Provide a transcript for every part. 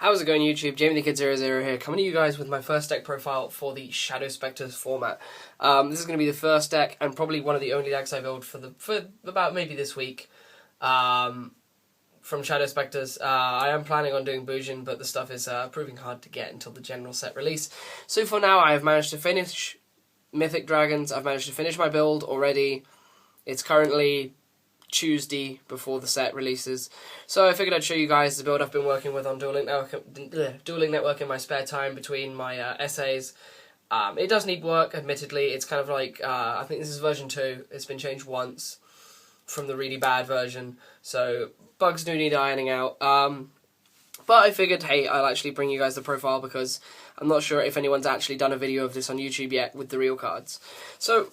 How's it going, YouTube? Jamie the Kid00 here, coming to you guys with my first deck profile for the Shadow Specters format. This is going to be the first deck, and probably one of the only decks I build for about maybe this week. From Shadow Specters. I am planning on doing Djinn, but the stuff is proving hard to get until the general set release. So for now, I have managed to finish Mythic Dragons. I've managed to finish my build already. It's currently Tuesday before the set releases, so I figured I'd show you guys the build I've been working with on Duel Link Network in my spare time between my essays. It does need work, admittedly. It's kind of like, I think this is version 2, it's been changed once from the really bad version, so bugs do need ironing out. But I figured, hey, I'll actually bring you guys the profile because I'm not sure if anyone's actually done a video of this on YouTube yet with the real cards. So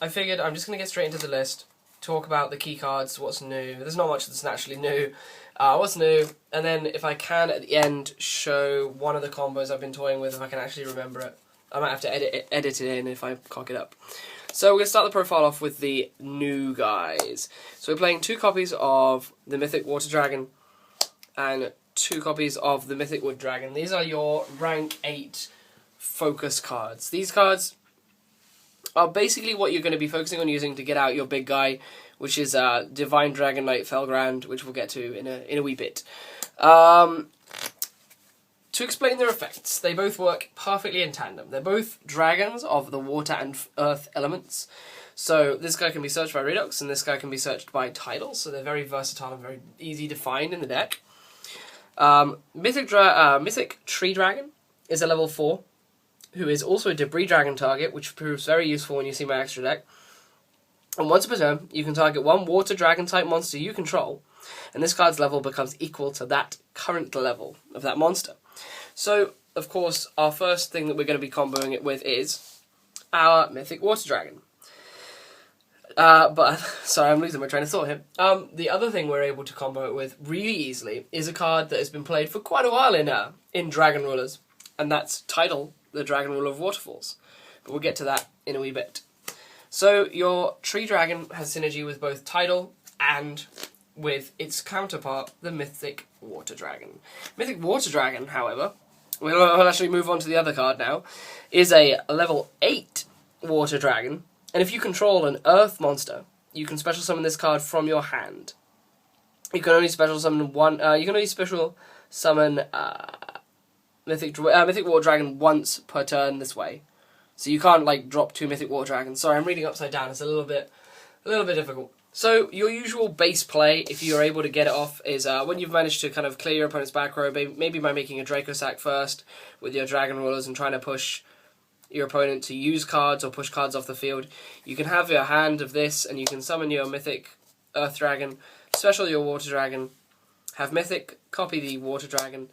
I figured I'm just going to get straight into the list, talk about the key cards, what's new. There's not much that's naturally new. What's new, and then if I can at the end show one of the combos I've been toying with, if I can actually remember it. I might have to edit it in if I cock it up. So we're going to start the profile off with the new guys. So we're playing 2 copies of the Mythic Water Dragon and 2 copies of the Mythic Wood Dragon. These are your rank 8 focus cards. These cards are basically what you're going to be focusing on using to get out your big guy, which is Divine Dragon Knight Felgrand, which we'll get to in a wee bit. To explain their effects, they both work perfectly in tandem. They're both dragons of the water and earth elements. So this guy can be searched by Redox, and this guy can be searched by Tidal, so they're very versatile and very easy to find in the deck. Mythic Tree Dragon is a level 4, who is also a Debris Dragon target, which proves very useful when you see my extra deck. And once per turn, you can target 1 Water Dragon type monster you control, and this card's level becomes equal to that current level of that monster. So, of course, our first thing that we're going to be comboing it with is our Mythic Water Dragon. Sorry, I'm losing my train of thought here. The other thing we're able to combo it with really easily is a card that has been played for quite a while in Dragon Rulers, and that's Tidal, the Dragon Ruler of Waterfalls. But we'll get to that in a wee bit. So your Tree Dragon has synergy with both Tidal and with its counterpart, the Mythic Water Dragon. Mythic Water Dragon, however, we'll actually move on to the other card now, is a level 8 Water Dragon, and if you control an Earth monster, you can special summon this card from your hand. You can only special summon Mythic Water Dragon once per turn this way. So you can't like drop 2 Mythic Water Dragons. Sorry, I'm reading upside down. It's a little bit difficult. So your usual base play, if you're able to get it off, is when you've managed to kind of clear your opponent's back row, maybe by making a Dracossack first with your Dragon Rulers and trying to push your opponent to use cards or push cards off the field. You can have your hand of this, and you can summon your Mythic Earth Dragon, special your Water Dragon, have Mythic copy the Water Dragon,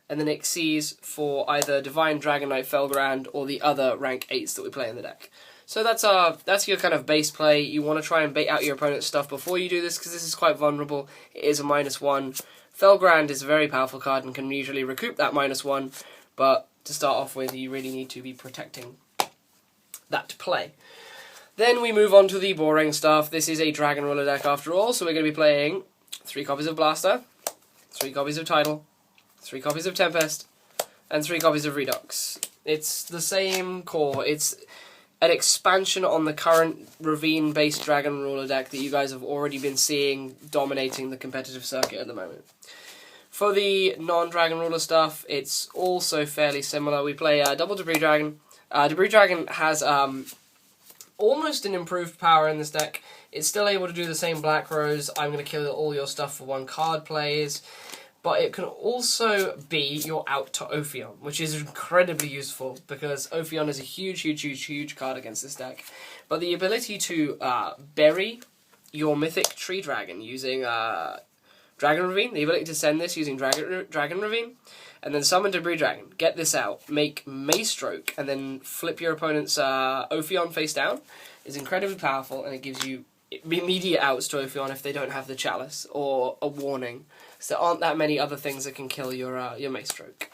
and then Xyz for either Divine Dragon Knight Felgrand or the other rank 8s that we play in the deck. So that's your kind of base play. You want to try and bait out your opponent's stuff before you do this, because this is quite vulnerable. It is a -1. Felgrand is a very powerful card and can usually recoup that -1, but to start off with, you really need to be protecting that play. Then we move on to the boring stuff. This is a Dragon Ruler deck after all, so we're going to be playing 3 copies of Blaster, 3 copies of Tidal, 3 copies of Tempest, and 3 copies of Redox. It's the same core. It's an expansion on the current Ravine-based Dragon Ruler deck that you guys have already been seeing dominating the competitive circuit at the moment. For the non-Dragon Ruler stuff, it's also fairly similar. We play double Debris Dragon. Debris Dragon has almost an improved power in this deck. It's still able to do the same Black Rose, I'm going to kill all your stuff for 1 card plays. But it can also be your out to Ophion, which is incredibly useful because Ophion is a huge card against this deck. But the ability to bury your Mythic Tree Dragon using Dragon Ravine, the ability to send this using Dragon Ravine, and then summon Debris Dragon, get this out, make Maestroke, and then flip your opponent's Ophion face down, is incredibly powerful, and it gives you immediate outs to Ophion if they don't have the Chalice or a warning. So there aren't that many other things that can kill your Maestroke.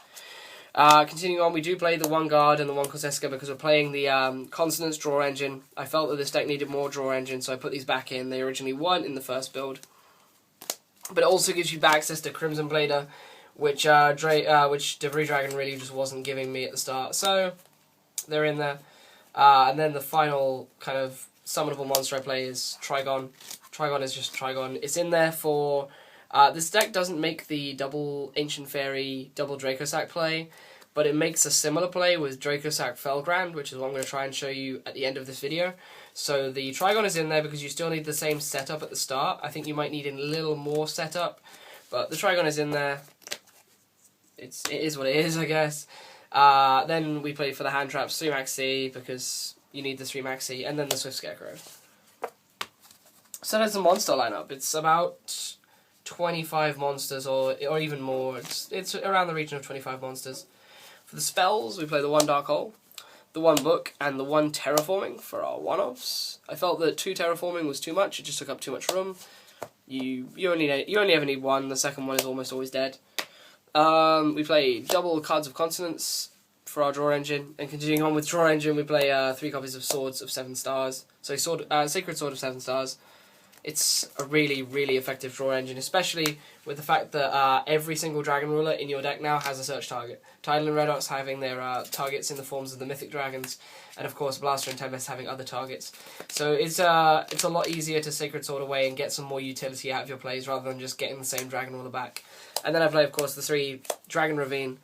Continuing on, we do play the 1 Guard and the 1 Corsesca because we're playing the Consonance draw engine. I felt that this deck needed more draw engine, so I put these back in. They originally weren't in the first build. But it also gives you access to Crimson Blader, which Debris Dragon really just wasn't giving me at the start. So they're in there. And then the final kind of summonable monster I play is Trigon. Trigon is just Trigon. It's in there for... this deck doesn't make the double Ancient Fairy, double Dracossack play, but it makes a similar play with Dracossack Felgrand, which is what I'm going to try and show you at the end of this video. So the Trigon is in there because you still need the same setup at the start. I think you might need a little more setup, but the Trigon is in there. It is what it is, I guess. Then we play for the hand traps 3 Maxx because you need the 3 Maxx, and then the Swift Scarecrow. So there's the monster lineup. It's about 25 monsters or even more. It's around the region of 25 monsters. For the spells, we play the 1 Dark Hole, the 1 Book, and the 1 Terraforming for our one-offs. I felt that 2 Terraforming was too much. It just took up too much room. You only ever need 1. The second one is almost always dead. We play double Cards of Consonance for our draw engine, and continuing on with draw engine, we play 3 copies of Swords of 7 stars. So Sacred Sword of 7 stars. It's a really, really effective draw engine, especially with the fact that every single dragon ruler in your deck now has a search target. Tidal and Redox having their targets in the forms of the Mythic dragons, and of course Blaster and Tempest having other targets. So it's a lot easier to Sacred Sword away and get some more utility out of your plays rather than just getting the same dragon ruler back. And then I play, of course, the 3 Dragon Ravine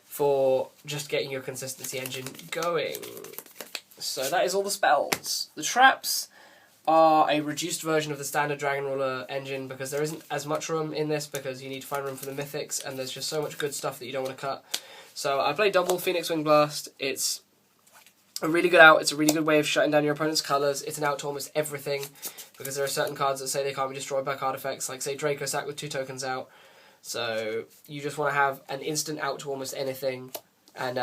for just getting your consistency engine going. So that is all the spells. The traps are a reduced version of the standard Dragon Ruler engine because there isn't as much room in this because you need to find room for the Mythics, and there's just so much good stuff that you don't want to cut. So I play double Phoenix Wing Blast. It's a really good out. It's a really good way of shutting down your opponent's colours. It's an out to almost everything because there are certain cards that say they can't be destroyed by card effects, like say Dracossack with 2 tokens out. So you just want to have an instant out to almost anything. And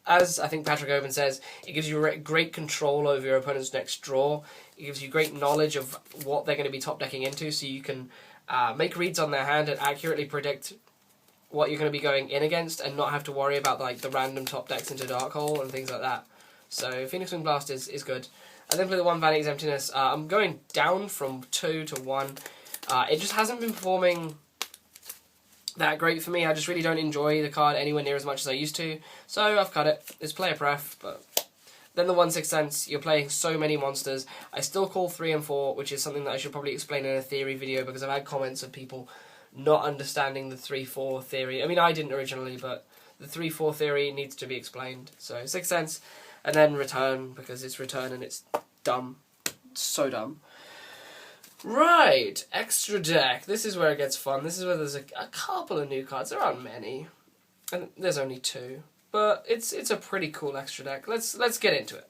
as I think Patrick Owen says, it gives you great control over your opponent's next draw. It gives you great knowledge of what they're going to be top decking into, so you can make reads on their hand and accurately predict what you're going to be going in against, and not have to worry about like the random top decks into Dark Hole and things like that. So Phoenix Wing Blast is good. I then play the 1 Vanity's Emptiness. I'm going down from 2 to 1. It just hasn't been performing that great for me. I just really don't enjoy the card anywhere near as much as I used to, so I've cut it. It's player pref, but then the 1 Sixth Sense, you're playing so many monsters. I still call 3 and 4, which is something that I should probably explain in a theory video because I've had comments of people not understanding the 3-4 theory. I mean, I didn't originally, but the 3-4 theory needs to be explained. So Sixth Sense, and then Return, because it's Return and it's dumb. So dumb. Right, extra deck. This is where it gets fun. This is where there's a couple of new cards. There aren't many, and there's only 2, but it's a pretty cool extra deck. Let's get into it.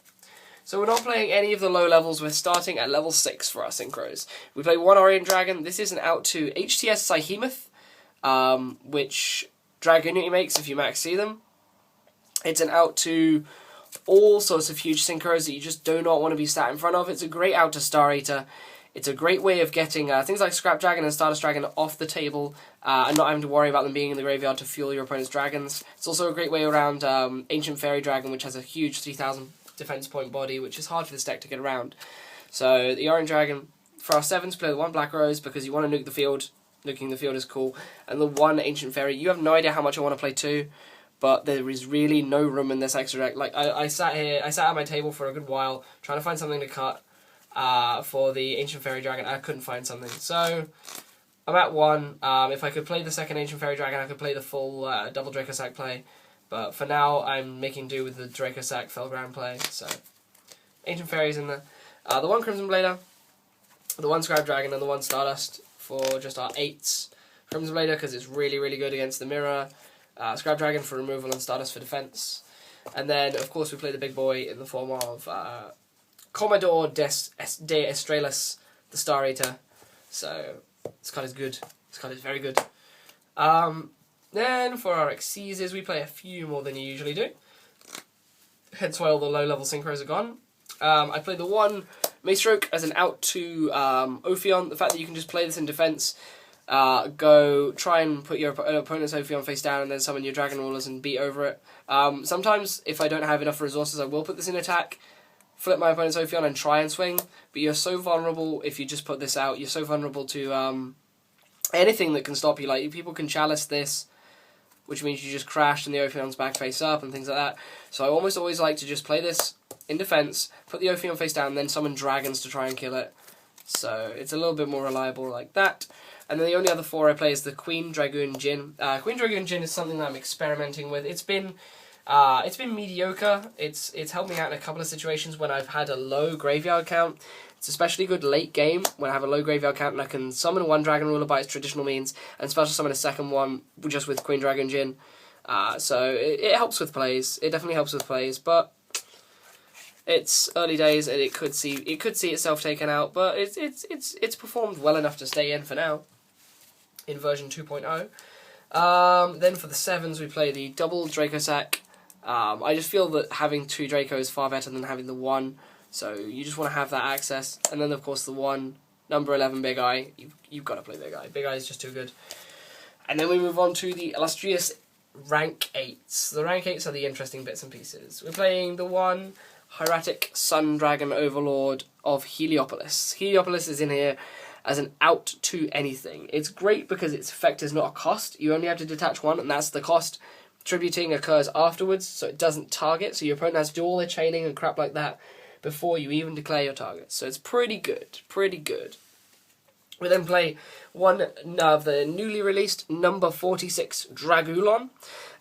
So we're not playing any of the low levels. We're starting at level 6 for our synchros. We play 1 Orient Dragon. This is an out to HTS Behemoth, which Dragunity makes if you Maxx them. It's an out to all sorts of huge synchros that you just do not want to be sat in front of. It's a great out to Star Eater. It's a great way of getting things like Scrap Dragon and Stardust Dragon off the table and not having to worry about them being in the graveyard to fuel your opponent's dragons. It's also a great way around Ancient Fairy Dragon, which has a huge 3000 defense point body, which is hard for this deck to get around. So the Orient Dragon, for our 7s, play the 1 Black Rose because you want to nuke the field. Nuking the field is cool. And the 1 Ancient Fairy. You have no idea how much I want to play 2, but there is really no room in this extra deck. Like I sat at my table for a good while trying to find something to cut. For the Ancient Fairy Dragon, I couldn't find something. So, I'm at 1. If I could play the second Ancient Fairy Dragon, I could play the full double Dracossack play. But for now, I'm making do with the Dracossack Felgrand play. So, Ancient Fairy's in there. The 1 Crimson Blader, the 1 Scrap Dragon, and the 1 Stardust for just our 8s. Crimson Blader, because it's really, really good against the mirror. Scrap Dragon for removal and Stardust for defense. And then, of course, we play the big boy in the form of Commodore de Estrellas, the Star Eater. So, this card is good. This card is very good. Then, for our Exceeders, we play a few more than you usually do. Hence why all the low-level synchros are gone. I play the 1 Maestroke as an out to Ophion. The fact that you can just play this in defense, go try and put your opponent's Ophion face down and then summon your Dragon Rulers and beat over it. Sometimes, if I don't have enough resources, I will put this in attack. Flip my opponent's Ophion and try and swing, but you're so vulnerable if you just put this out. You're so vulnerable to anything that can stop you. Like, people can chalice this, which means you just crash and the Ophion's back face up and things like that. So I almost always like to just play this in defense, put the Ophion face down, then summon dragons to try and kill it. So it's a little bit more reliable like that. And then the only other 4 I play is the Queen Dragun Djinn. Queen Dragun Djinn is something that I'm experimenting with. It's been mediocre. It's helped me out in a couple of situations when I've had a low graveyard count. It's especially good late game when I have a low graveyard count and I can summon 1 Dragon Ruler by its traditional means and special summon a second one just with Queen Dragun Djinn. So it helps with plays. It definitely helps with plays, but it's early days and it could see itself taken out. But it's performed well enough to stay in for now in version 2.0. Then for the 7s we play the double Dracossack. I just feel that having 2 Draco is far better than having the 1. So you just want to have that access. And then, of course, the 1, number 11, Big Eye. You've got to play Big Eye. Big Eye is just too good. And then we move on to the illustrious rank 8s. The rank 8s are the interesting bits and pieces. We're playing the 1 Hieratic Sun Dragon Overlord of Heliopolis. Heliopolis is in here as an out to anything. It's great because its effect is not a cost. You only have to detach 1, and that's the cost. Tributing occurs afterwards, so it doesn't target. So your opponent has to do all their chaining and crap like that before you even declare your target. So it's pretty good, pretty good. We then play one of the newly released number 46 Dragluon.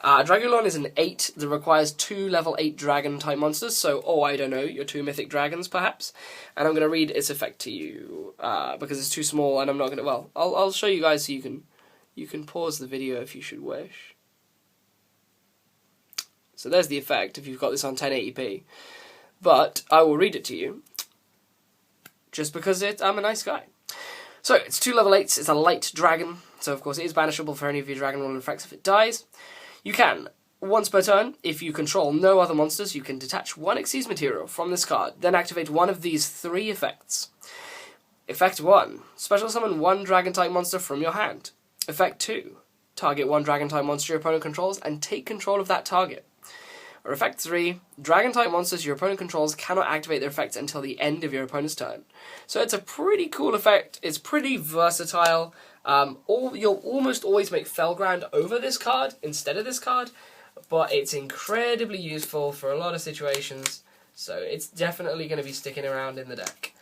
Dragluon is an 8 that requires 2 level 8 dragon type monsters. So, I don't know, your 2 mythic dragons perhaps. And I'm going to read its effect to you because it's too small and I'm not going to, well, I'll show you guys so you can pause the video if you should wish. So there's the effect if you've got this on 1080p. But I will read it to you just because I'm a nice guy. So it's 2 level 8s, it's a light dragon, so of course it is banishable for any of your Dragon Ruler effects if it dies. You can, once per turn, if you control no other monsters, you can detach 1 Xyz material from this card, then activate one of these 3 effects. Effect 1, special summon 1 dragon type monster from your hand. Effect 2, target 1 dragon type monster your opponent controls and take control of that target. Or effect 3, dragon-type monsters your opponent controls cannot activate their effects until the end of your opponent's turn. So it's a pretty cool effect, it's pretty versatile. You'll almost always make Fellground over this card instead of this card, but it's incredibly useful for a lot of situations, so it's definitely going to be sticking around in the deck.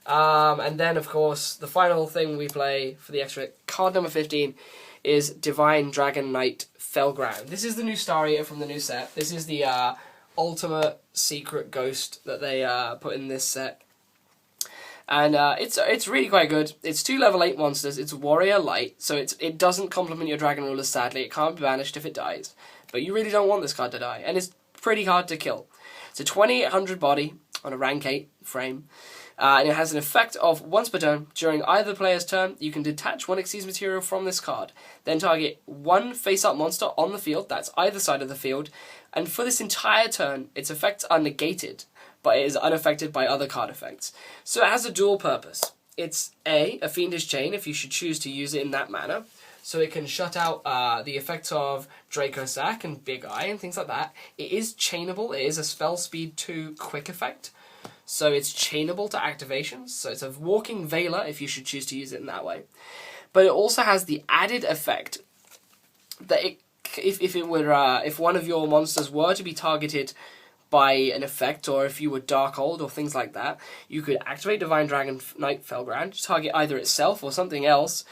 And then, of course, the final thing we play for the extra card number 15 is Divine Dragon Knight Fellground. This is the new Star Eater from the new set. This is the ultimate secret ghost that they put in this set. And it's really quite good. It's 2 level 8 monsters. It's Warrior Light, so it doesn't complement your Dragon Rulers, sadly. It can't be banished if it dies. But you really don't want this card to die, and it's pretty hard to kill. It's a 2800 body on a rank 8 frame. And it has an effect of, once per turn, during either player's turn, you can detach 1 Xyz material from this card. Then target 1 face-up monster on the field, that's either side of the field, and for this entire turn, its effects are negated, but it is unaffected by other card effects. So it has a dual purpose. It's a Fiendish Chain, if you should choose to use it in that manner, so it can shut out the effects of Dracossack and Big Eye and things like that. It is chainable, it is a spell speed 2 quick effect. So it's chainable to activations, so it's a walking Veiler if you should choose to use it in that way. But it also has the added effect that if one of your monsters were to be targeted by an effect, or if you were Darkhold or things like that, you could activate Divine Dragon Knight Fellground, target either itself or something else,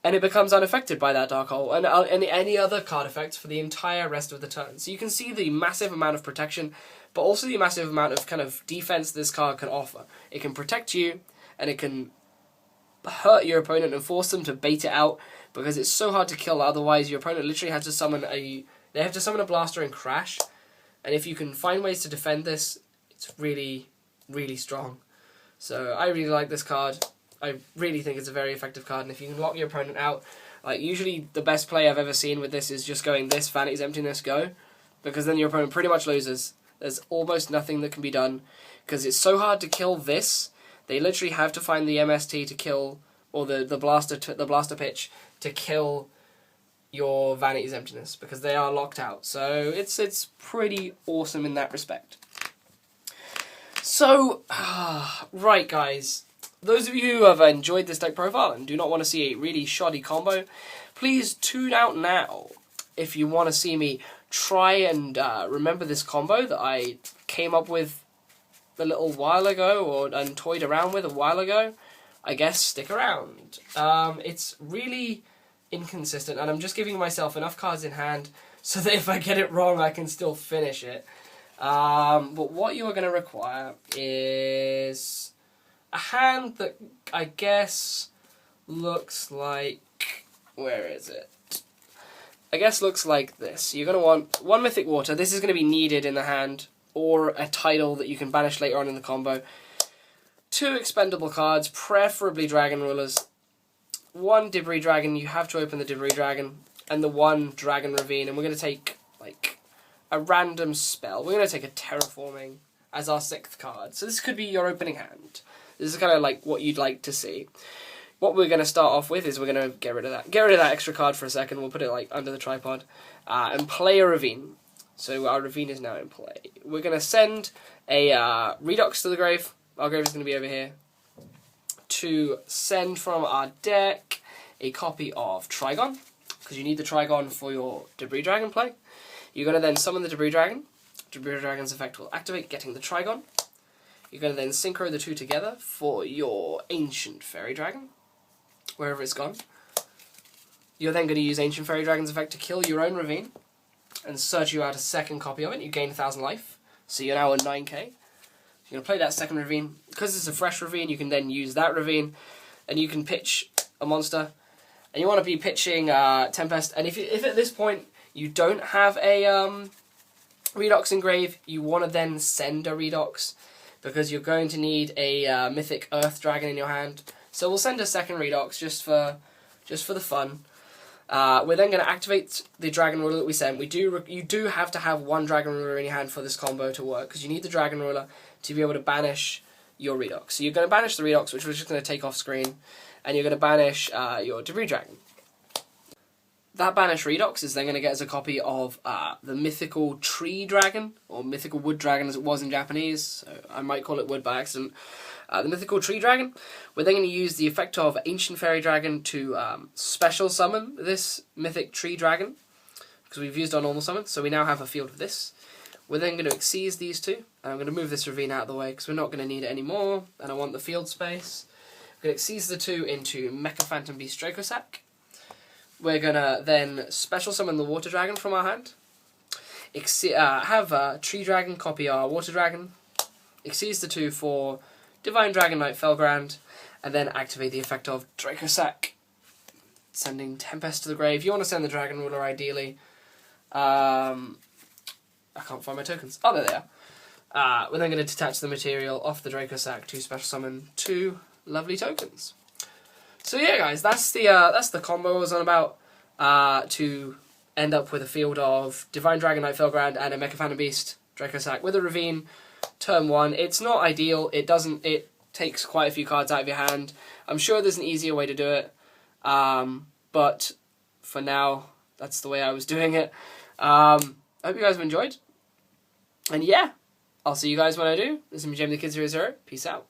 and it becomes unaffected by that Darkhold and any other card effects for the entire rest of the turn. So you can see the massive amount of protection, but also the massive amount of kind of defense this card can offer. It can protect you, and it can hurt your opponent and force them to bait it out, because it's so hard to kill. Otherwise, your opponent literally has to summon a blaster and crash. And if you can find ways to defend this, it's really, really strong. So I really like this card. I really think it's a very effective card, and if you can lock your opponent out, like usually the best play I've ever seen with this is just going this Vanity's Emptiness go, because then your opponent pretty much loses. There's almost nothing that can be done, because it's so hard to kill this. They literally have to find the MST to kill, or the blaster pitch to kill your Vanity's Emptiness, because they are locked out. So it's pretty awesome in that respect. So, right guys, those of you who have enjoyed this deck profile and do not want to see a really shoddy combo, please tune out now. if you want to see me try and remember this combo that I came up with a little while ago, and toyed around with a while ago, I guess stick around. It's really inconsistent, and I'm just giving myself enough cards in hand so that if I get it wrong, I can still finish it. But what you are going to require is a hand that I guess looks like... where is it? I guess looks like this. You're going to want 1 Mythic Water. This is going to be needed in the hand, or a Tidal that you can banish later on in the combo. 2 expendable cards, preferably Dragon Rulers. 1 Debris Dragon, you have to open the Debris Dragon, and the 1 Dragon Ravine, and we're going to take like a random spell. We're going to take a Terraforming as our 6th card. So this could be your opening hand. This is kind of like what you'd like to see. What we're going to start off with is we're going to get rid of that. Get rid of that extra card for a second. We'll put it like under the tripod. And play a Ravine. So our Ravine is now in play. We're going to send a Redox to the grave. Our grave is going to be over here. To send from our deck a copy of Trigon, because you need the Trigon for your Debris Dragon play. You're going to then summon the Debris Dragon. Debris Dragon's effect will activate, getting the Trigon. You're going to then synchro the 2 together for your Ancient Fairy Dragon, wherever it's gone. You're then going to use Ancient Fairy Dragon's effect to kill your own Ravine, and search you out a second copy of it. You gain 1,000 life, so you're now at 9k. You're going to play that second Ravine. Because it's a fresh Ravine, you can then use that Ravine, and you can pitch a monster. And you want to be pitching Tempest. And if at this point you don't have a Redox in grave, you want to then send a Redox, because you're going to need a Mythic Earth Dragon in your hand. So we'll send a second Redox just for the fun. We're then going to activate the Dragon Ruler that we sent. You do have to have 1 Dragon Ruler in your hand for this combo to work, because you need the Dragon Ruler to be able to banish your Redox. So you're going to banish the Redox, which we're just going to take off screen, and you're going to banish your Debris Dragon. That banished Redox is then going to get us a copy of the Mythical Tree Dragon, or Mythical Wood Dragon as it was in Japanese, so I might call it Wood by accident. The Mythical Tree Dragon. We're then going to use the effect of Ancient Fairy Dragon to special summon this Mythic Tree Dragon, because we've used our normal summon, so we now have a field of this. We're then going to exceed these 2, and I'm going to move this Ravine out of the way because we're not going to need it anymore, and I want the field space. We're going to exceed the 2 into Mecha Phantom Beast Dracossack. We're going to then special summon the Water Dragon from our hand. Have a Tree Dragon copy our Water Dragon. Exceeds the 2 for Divine Dragon Knight Felgrand, and then activate the effect of Dracossack, sending Tempest to the grave. You want to send the Dragon Ruler ideally. I can't find my tokens. Oh, there they are. We're then going to detach the material off the Dracossack to special summon 2 lovely tokens. So yeah, guys, that's the combo I was on about. To end up with a field of Divine Dragon Knight Felgrand and a Mecha Phantom Beast Dracossack with a Ravine. Turn 1. It's not ideal. It takes quite a few cards out of your hand. I'm sure there's an easier way to do it. But for now, that's the way I was doing it. I hope you guys have enjoyed. And yeah, I'll see you guys when I do. This is me, Jamie the Kid 00. Peace out.